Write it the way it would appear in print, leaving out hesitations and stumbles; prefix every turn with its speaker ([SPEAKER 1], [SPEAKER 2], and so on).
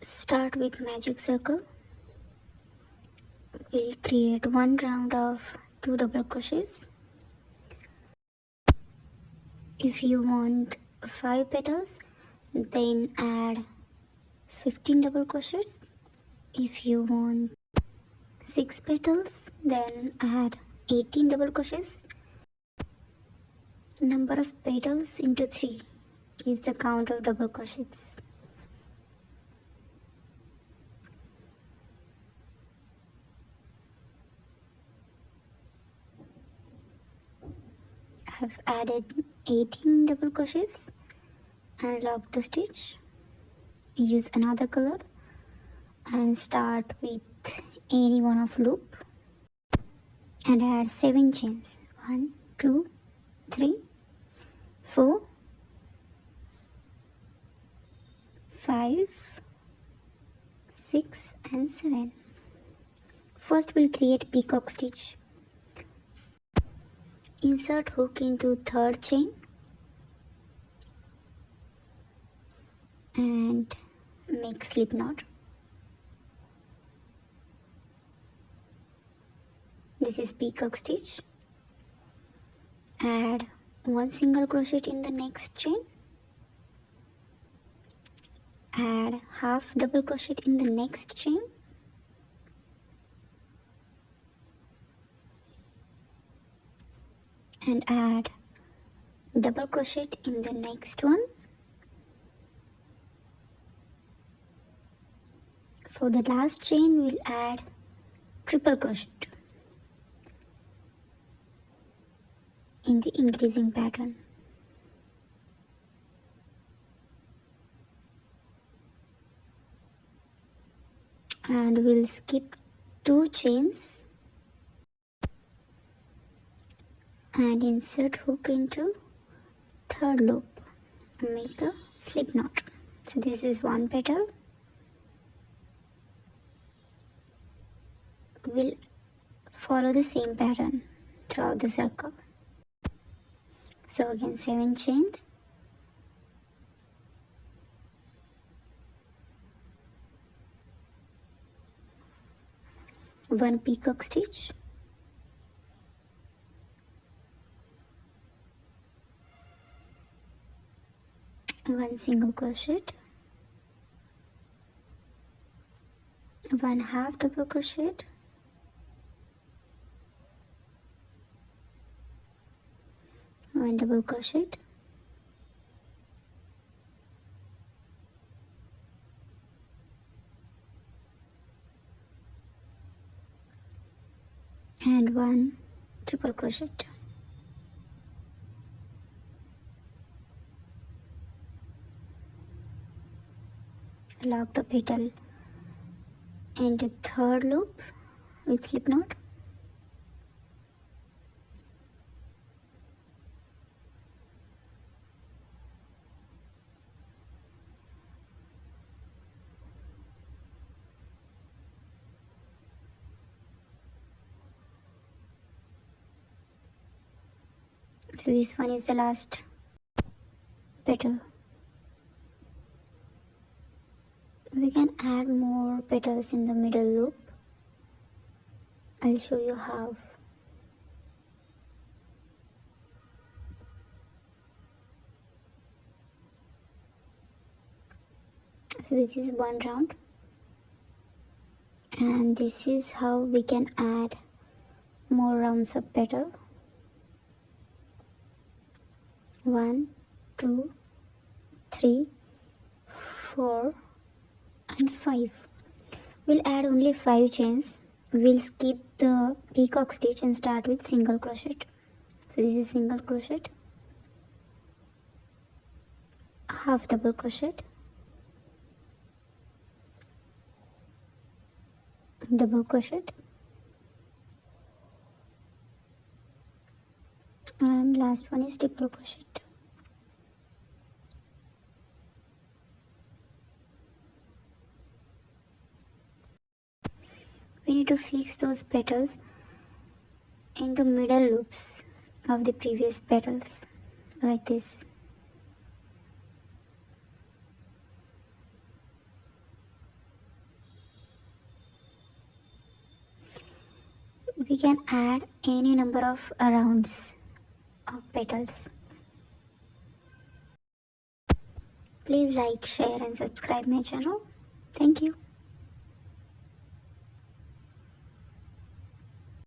[SPEAKER 1] Start with magic circle. We'll create one round of 2 double crochets. If you want 5 petals, then add 15 double crochets. If you want 6 petals, then add 18 double crochets. Number of petals into 3 is the count of double crochets. I have added 18 double crochets and lock the stitch. Use another color and start with any one of loop and add 7 chains. 1, 2, 3, 4, 5, 6 and 7. First we'll create peacock stitch. Insert hook into third chain and make slip knot. This is peacock stitch. Add 1 single crochet in the next chain. Add half double crochet in the next chain. And add double crochet in the next one. For the last chain, we'll add triple crochet in the increasing pattern. And we'll skip 2 chains and insert hook into third loop and make a slip knot. So this is one petal. We'll follow the same pattern throughout the circle. So again 7 chains. One peacock stitch. One single crochet. One half double crochet. One double crochet. And one triple crochet. Lock the petal into third loop with slip knot. So this one is the last petal. We can add more petals in the middle loop. I'll show you how. So this is one round, and this is how we can add more rounds of petal. 1, 2, 3, 4 and 5. We'll add only 5 chains. We'll skip the peacock stitch and start with single crochet. So this is single crochet, half double crochet, double crochet, and last one is triple crochet. We need to fix those petals into middle loops of the previous petals like this. can add any number of rounds of petals. Please like, share and subscribe my channel. Thank you.